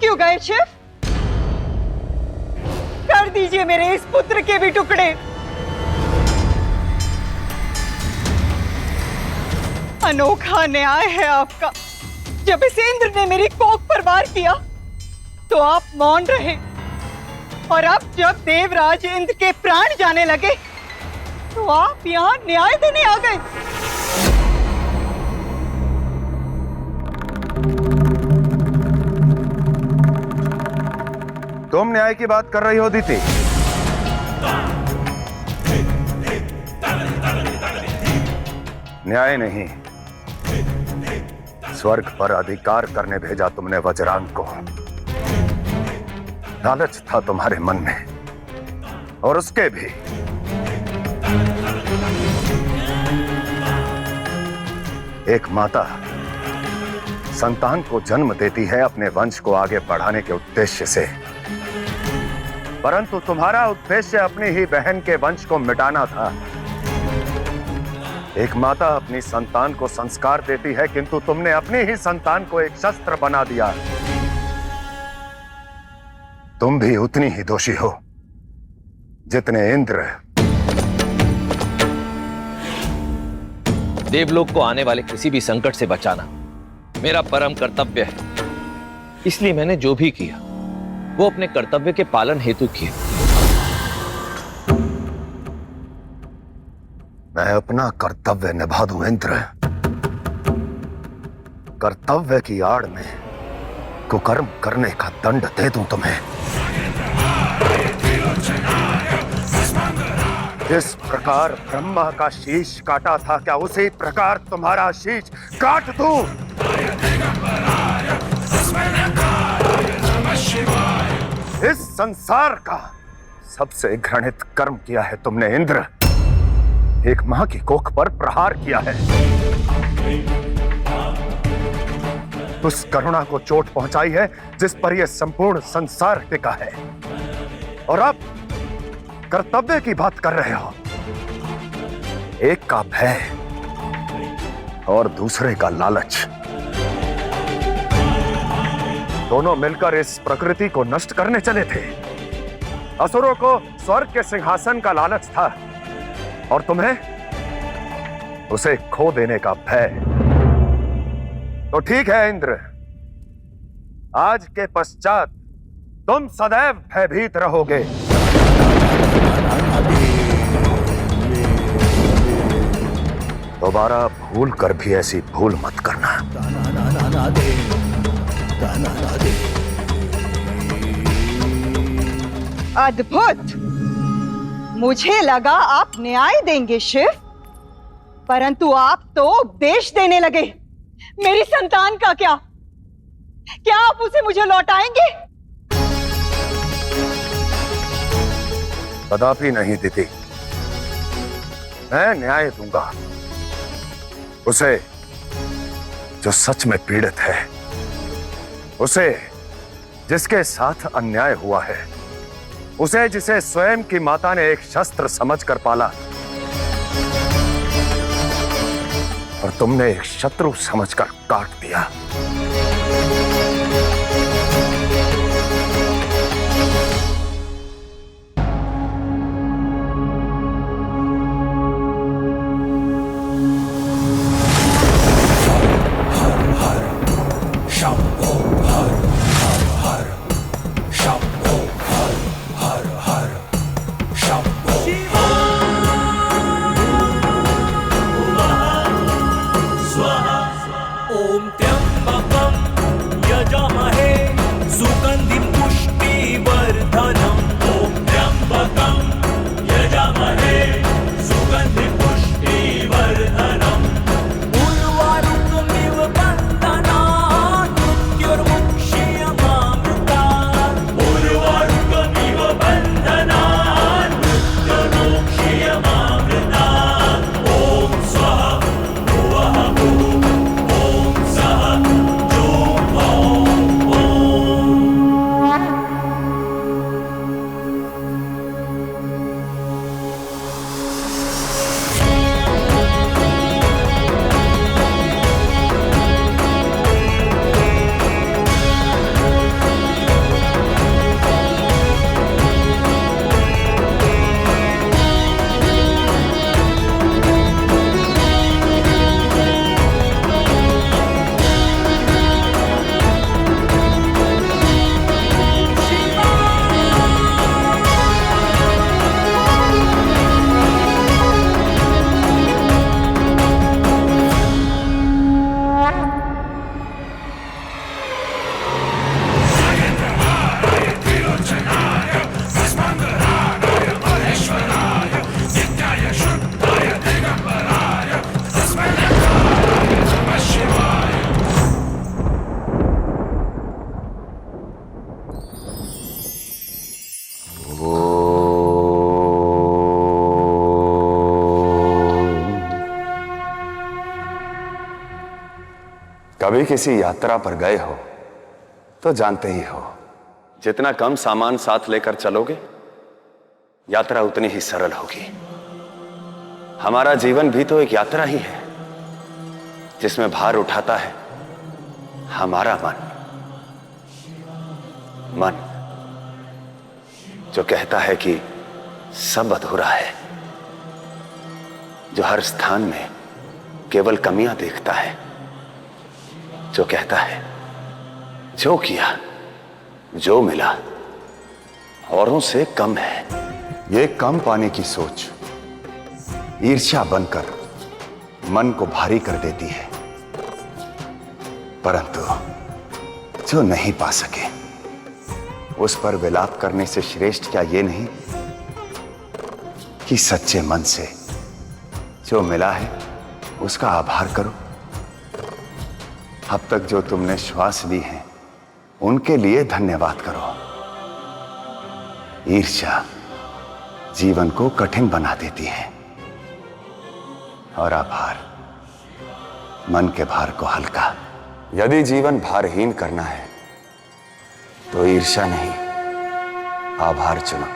क्यों गए शिव? कर दीजिए मेरे इस पुत्र के भी टुकड़े। अनोखा न्याय है आपका। जब इस इंद्र ने मेरी कोख पर वार किया तो आप मौन रहे, और अब जब देवराज इंद्र के प्राण जाने लगे तो आप यहाँ न्याय देने आ गए। तुम न्याय की बात कर रही हो दीति? न्याय नहीं, स्वर्ग पर अधिकार करने भेजा तुमने वज्रांग को। लालच था तुम्हारे मन में, और उसके भी। एक माता संतान को जन्म देती है अपने वंश को आगे बढ़ाने के उद्देश्य से, परंतु तुम्हारा उद्देश्य अपनी ही बहन के वंश को मिटाना था। एक माता अपनी संतान को संस्कार देती है, किंतु तुमने अपनी ही संतान को एक शस्त्र बना दिया। तुम भी उतनी ही दोषी हो जितने इंद्र। देवलोक को आने वाले किसी भी संकट से बचाना मेरा परम कर्तव्य है। इसलिए मैंने जो भी किया वो अपने कर्तव्य के पालन हेतु किया। मैं अपना कर्तव्य निभा दूं इंद्र। कर्तव्य की आड़ में कुकर्म करने का दंड दे दूं तुम्हें। जिस प्रकार ब्रह्मा का शीश काटा था, क्या उसी प्रकार तुम्हारा शीश काट दूं? इस संसार का सबसे घृणित कर्म किया है तुमने इंद्र। एक मां की कोख पर प्रहार किया है, उस करुणा को चोट पहुंचाई है जिस पर यह संपूर्ण संसार टिका है, और अब कर्तव्य की बात कर रहे हो। एक का भय और दूसरे का लालच, दोनों मिलकर इस प्रकृति को नष्ट करने चले थे। असुरों को स्वर्ग के सिंहासन का लालच था, और तुम्हें उसे खो देने का भय। तो ठीक है इंद्र, आज के पश्चात तुम सदैव भयभीत रहोगे। दोबारा भूल कर भी ऐसी भूल मत करना। अद्भुत! मुझे लगा आप न्याय देंगे शिव, परंतु आप तो उपदेश देने लगे। मेरी संतान का क्या? क्या आप उसे मुझे लौटाएंगे? कदापि नहीं दीदी, मैं न्याय दूंगा उसे जो सच में पीड़ित है, उसे जिसके साथ अन्याय हुआ है, उसे जिसे स्वयं की माता ने एक शस्त्र समझकर पाला, और तुमने एक शत्रु समझकर काट दिया। ॐ त्र्यम्बकं कभी किसी यात्रा पर गए हो तो जानते ही हो, जितना कम सामान साथ लेकर चलोगे यात्रा उतनी ही सरल होगी। हमारा जीवन भी तो एक यात्रा ही है जिसमें भार उठाता है हमारा मन जो कहता है कि सब अधूरा है, जो हर स्थान में केवल कमियां देखता है, जो कहता है जो किया जो मिला औरों से कम है। ये कम पाने की सोच ईर्ष्या बनकर मन को भारी कर देती है, परंतु जो नहीं पा सके उस पर विलाप करने से श्रेष्ठ क्या ये नहीं कि सच्चे मन से जो मिला है उसका आभार करो। अब तक जो तुमने श्वास ली हैं उनके लिए धन्यवाद करो। ईर्ष्या जीवन को कठिन बना देती है और आभार मन के भार को हल्का। यदि जीवन भारहीन करना है तो ईर्ष्या नहीं आभार चुनो।